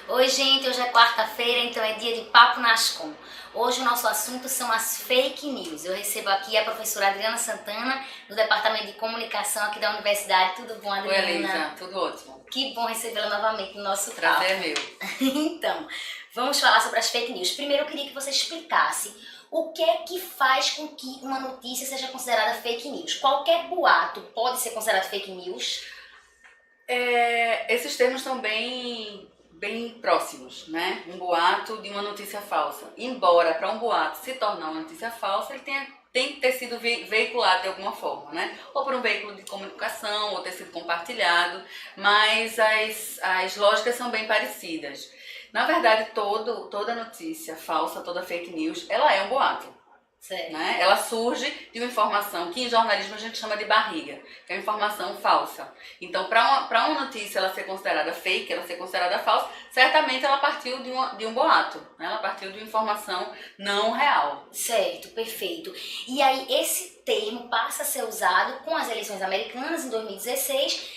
Oi, gente, hoje é quarta-feira, então é dia de Papo Nascom. Hoje o nosso assunto são as fake news. Eu recebo aqui a professora Adriana Santana, do Departamento de Comunicação aqui da Universidade. Tudo bom, Adriana? Oi, Elisa, tudo ótimo. Que bom recebê-la novamente no nosso papo. Prazer é meu. Então, vamos falar sobre as fake news. Primeiro eu queria que você explicasse o que é que faz com que uma notícia seja considerada fake news. Qualquer boato pode ser considerado fake news? Esses termos são bem próximos, né? Um boato de uma notícia falsa. Embora para um boato se tornar uma notícia falsa, ele tem que ter sido veiculado de alguma forma, né? Ou por um veículo de comunicação, ou ter sido compartilhado, mas as lógicas são bem parecidas. Na verdade, toda notícia falsa, toda fake news, ela é um boato. Né? Ela surge de uma informação que em jornalismo a gente chama de barriga, que é uma informação falsa. Então, para uma notícia ela ser considerada fake, ela ser considerada falsa, certamente ela partiu de um boato, né? Ela partiu de uma informação não real. Certo, perfeito. E aí esse termo passa a ser usado com as eleições americanas em 2016,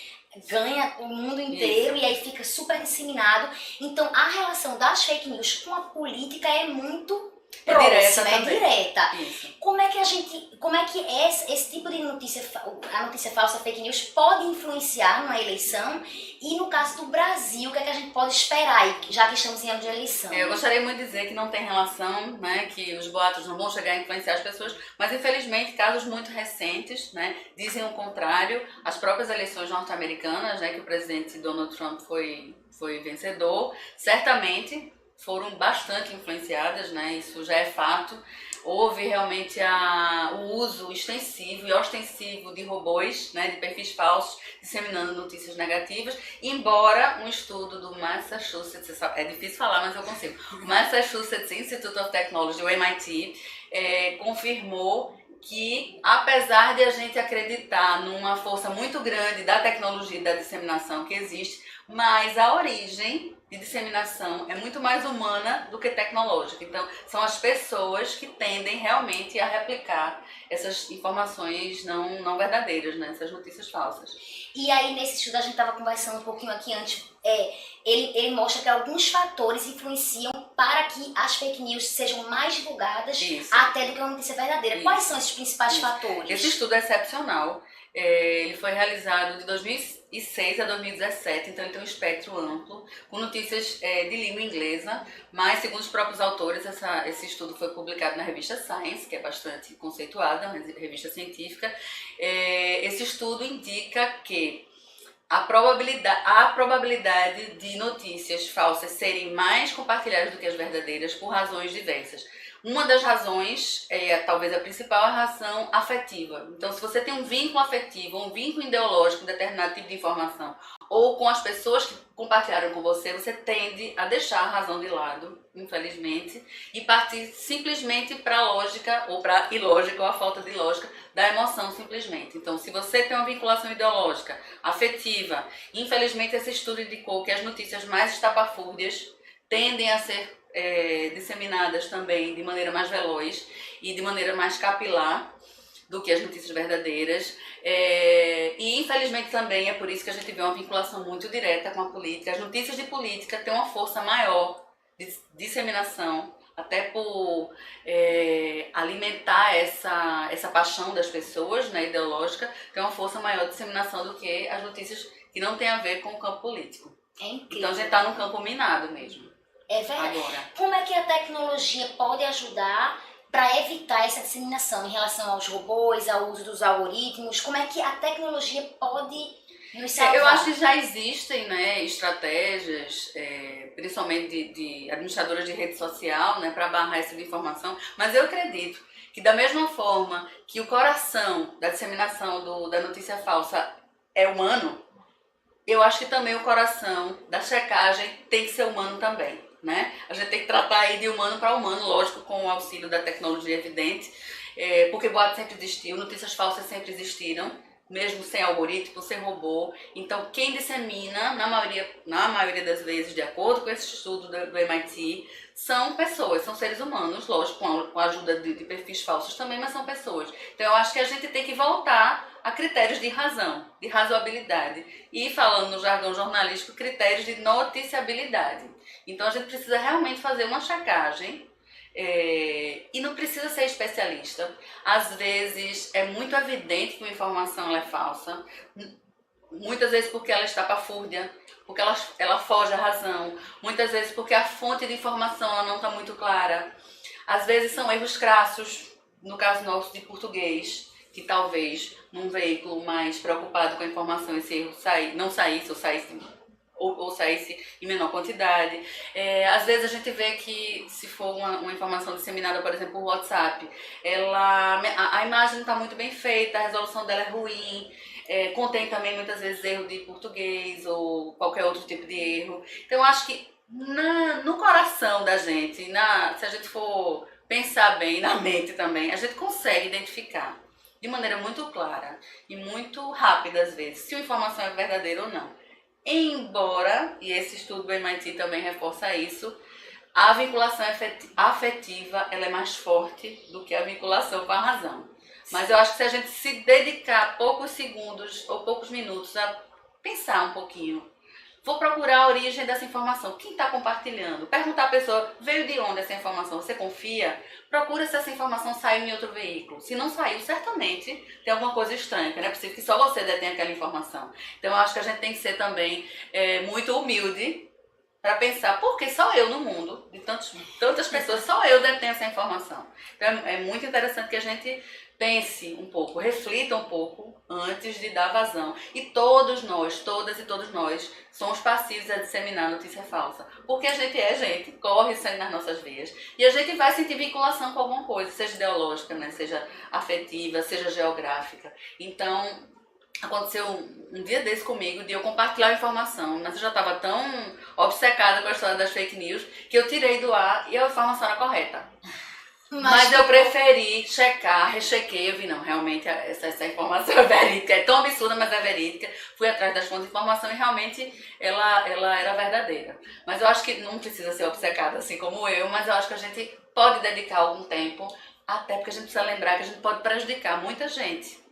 ganha o mundo inteiro. Isso. E aí fica super disseminado. Então a relação das fake news com a política é muito próxima, é direta. Isso. Como é que esse tipo de notícia, a notícia falsa, fake news, pode influenciar numa eleição? E no caso do Brasil, o que é que a gente pode esperar aí, já que estamos em ano de eleição? Eu gostaria muito de dizer que não tem relação, né, que os boatos não vão chegar a influenciar as pessoas, mas infelizmente casos muito recentes, né, dizem o contrário. As próprias eleições norte-americanas, né, que o presidente Donald Trump foi vencedor, certamente foram bastante influenciadas, né? Isso já é fato. Houve realmente o uso extensivo e ostensivo de robôs, né, de perfis falsos, disseminando notícias negativas, embora um estudo do Massachusetts, é difícil falar, mas eu consigo, o Massachusetts Institute of Technology, o MIT, confirmou que, apesar de a gente acreditar numa força muito grande da tecnologia e da disseminação que existe, mas a origem de disseminação é muito mais humana do que tecnológica. Então, são as pessoas que tendem realmente a replicar essas informações não verdadeiras, né? Essas notícias falsas. E aí, nesse estudo, a gente estava conversando um pouquinho aqui antes, ele mostra que alguns fatores influenciam para que as fake news sejam mais divulgadas. Isso. Até do que uma notícia verdadeira. Isso. Quais são esses principais fatores? Esse estudo é excepcional. Ele foi realizado de 2006 a 2017, então ele tem um espectro amplo, com notícias de língua inglesa, mas segundo os próprios autores, esse estudo foi publicado na revista Science, que é bastante conceituada, uma revista científica. Esse estudo indica que a probabilidade de notícias falsas serem mais compartilhadas do que as verdadeiras por razões diversas. Uma das razões, talvez a principal, é a razão afetiva. Então, se você tem um vínculo afetivo, um vínculo ideológico com determinado tipo de informação, ou com as pessoas que compartilharam com você, você tende a deixar a razão de lado, infelizmente, e partir simplesmente para a lógica, ou para a ilógica, ou a falta de lógica, da emoção, simplesmente. Então, se você tem uma vinculação ideológica, afetiva, infelizmente esse estudo indicou que as notícias mais estapafúrdias tendem a ser disseminadas também de maneira mais veloz e de maneira mais capilar do que as notícias verdadeiras. E infelizmente também é por isso que a gente vê uma vinculação muito direta com a política. As notícias de política têm uma força maior de disseminação, até por alimentar essa paixão das pessoas, né, ideológica, tem uma força maior de disseminação do que as notícias que não têm a ver com o campo político. Então a gente está num campo minado mesmo. É verdade. Agora, como é que a tecnologia pode ajudar para evitar essa disseminação em relação aos robôs, ao uso dos algoritmos? Como é que a tecnologia pode nos salvar? Eu acho que já existem, né, estratégias, principalmente de administradoras de rede social, né, para barrar essa informação, mas eu acredito que da mesma forma que o coração da disseminação da notícia falsa é humano, eu acho que também o coração da checagem tem que ser humano também. Né? A gente tem que tratar aí de humano para humano, lógico, com o auxílio da tecnologia evidente, porque boato sempre existiu, notícias falsas sempre existiram, mesmo sem algoritmo, sem robô. Então, quem dissemina, na maioria das vezes, de acordo com esse estudo do MIT, são pessoas, são seres humanos, lógico, com a ajuda de perfis falsos também, mas são pessoas. Então, eu acho que a gente tem que voltar a critérios de razão, de razoabilidade. E, falando no jargão jornalístico, critérios de noticiabilidade. Então, a gente precisa realmente fazer uma checagem. E não precisa ser especialista. Às vezes é muito evidente que uma informação ela é falsa, muitas vezes porque ela está papúrdia, porque ela foge à razão, muitas vezes porque a fonte de informação ela não está muito clara. Às vezes são erros crassos, no caso nosso de português, que talvez num veículo mais preocupado com a informação esse erro não saísse ou saísse em menor quantidade. Às vezes a gente vê que se for uma informação disseminada, por exemplo, por WhatsApp, a imagem não está muito bem feita, a resolução dela é ruim, contém também muitas vezes erro de português ou qualquer outro tipo de erro. Então eu acho que no coração da gente, se a gente for pensar bem, na mente também, a gente consegue identificar de maneira muito clara e muito rápida às vezes, se a informação é verdadeira ou não. Embora, e esse estudo do MIT também reforça isso, a vinculação afetiva ela é mais forte do que a vinculação com a razão. Mas eu acho que se a gente se dedicar poucos segundos ou poucos minutos a pensar um pouquinho, vou procurar a origem dessa informação, quem está compartilhando, perguntar à pessoa, veio de onde essa informação, você confia? Procura se essa informação saiu em outro veículo. Se não saiu, certamente tem alguma coisa estranha, que não é possível que só você detém aquela informação. Então eu acho que a gente tem que ser também muito humilde para pensar, por que só eu no mundo, de tantas pessoas, só eu detenho essa informação. Então é muito interessante que a gente pense um pouco, reflita um pouco antes de dar vazão. E todos nós, todas e todos nós, somos passivos a disseminar notícia falsa. Porque a gente gente, corre sangue nas nossas veias. E a gente vai sentir vinculação com alguma coisa, seja ideológica, né? Seja afetiva, seja geográfica. Então, aconteceu um dia desse comigo, de eu compartilhar a informação, mas eu já estava tão obcecada com a história das fake news, que eu tirei do ar e a informação era correta. Mas eu preferi checar, rechequei, eu vi, não, realmente essa informação é verídica, é tão absurda, mas é verídica. Fui atrás das fontes de informação e realmente ela era verdadeira. Mas eu acho que não precisa ser obcecada assim como eu, mas eu acho que a gente pode dedicar algum tempo, até porque a gente precisa lembrar que a gente pode prejudicar muita gente,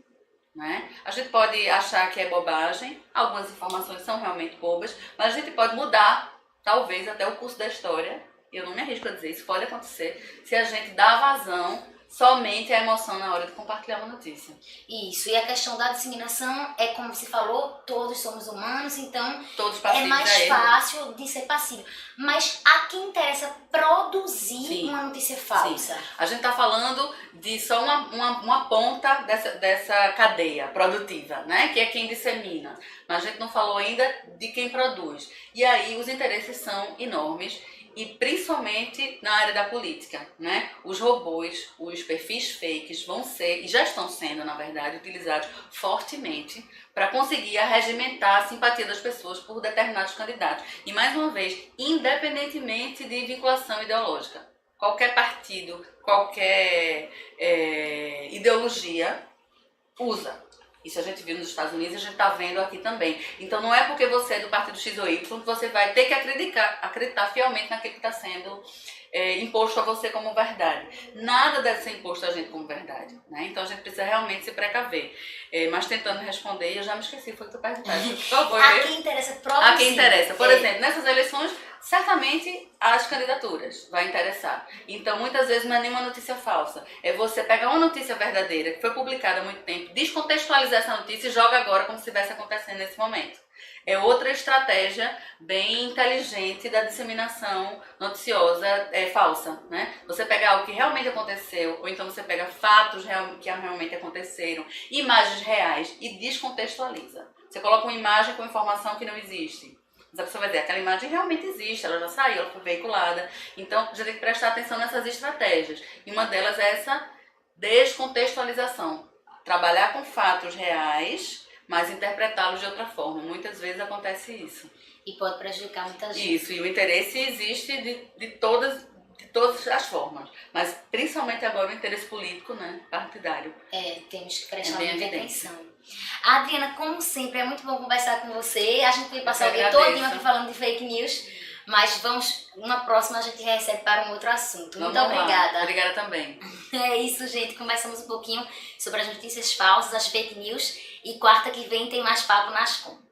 né? A gente pode achar que é bobagem, algumas informações são realmente bobas, mas a gente pode mudar, talvez, até o curso da história. Eu não me arrisco a dizer, isso pode acontecer se a gente dá vazão somente à emoção na hora de compartilhar uma notícia. Isso, e a questão da disseminação é como você falou, todos somos humanos, então todos é mais fácil de ser passivo. Mas a quem interessa produzir uma notícia falsa? Sim. A gente está falando de só uma ponta dessa cadeia produtiva, né? Que é quem dissemina. Mas a gente não falou ainda de quem produz. E aí os interesses são enormes. E principalmente na área da política, né? Os robôs, os perfis fakes vão ser, e já estão sendo, na verdade, utilizados fortemente para conseguir arregimentar a simpatia das pessoas por determinados candidatos. E mais uma vez, independentemente de vinculação ideológica. Qualquer partido, qualquer ideologia usa. Isso a gente viu nos Estados Unidos e a gente está vendo aqui também. Então não é porque você é do partido X ou Y que você vai ter que acreditar fielmente naquilo que está sendo imposto a você como verdade. Nada deve ser imposto a gente como verdade, né? Então a gente precisa realmente se precaver. Mas tentando responder, eu já me esqueci, foi o que tu perguntaste. Por favor, a quem interessa produzir. A quem interessa. Por exemplo, nessas eleições, certamente as candidaturas vai interessar. Então, muitas vezes não é nenhuma notícia falsa. É você pegar uma notícia verdadeira, que foi publicada há muito tempo, descontextualizar essa notícia e joga agora como se estivesse acontecendo nesse momento. É outra estratégia bem inteligente da disseminação noticiosa falsa, né? Você pega algo que realmente aconteceu, ou então você pega fatos que realmente aconteceram, imagens reais e descontextualiza. Você coloca uma imagem com informação que não existe. Mas a pessoa vai dizer, aquela imagem realmente existe, ela já saiu, ela foi veiculada. Então, já tem que prestar atenção nessas estratégias. E uma delas é essa descontextualização. Trabalhar com fatos reais, mas interpretá-los de outra forma. Muitas vezes acontece isso. E pode prejudicar muita gente. Isso, e o interesse existe de todas as formas. Mas principalmente agora o interesse político, né, partidário. Temos que prestar muita atenção. Adriana, como sempre, é muito bom conversar com você. A gente vai passar o dia todinho aqui falando de fake news. Mas uma próxima a gente recebe para um outro assunto. Muito Vamos lá. obrigada. Obrigada também. É isso, gente. Conversamos um pouquinho sobre as notícias falsas, as fake news. E quarta que vem tem mais papo nas contas.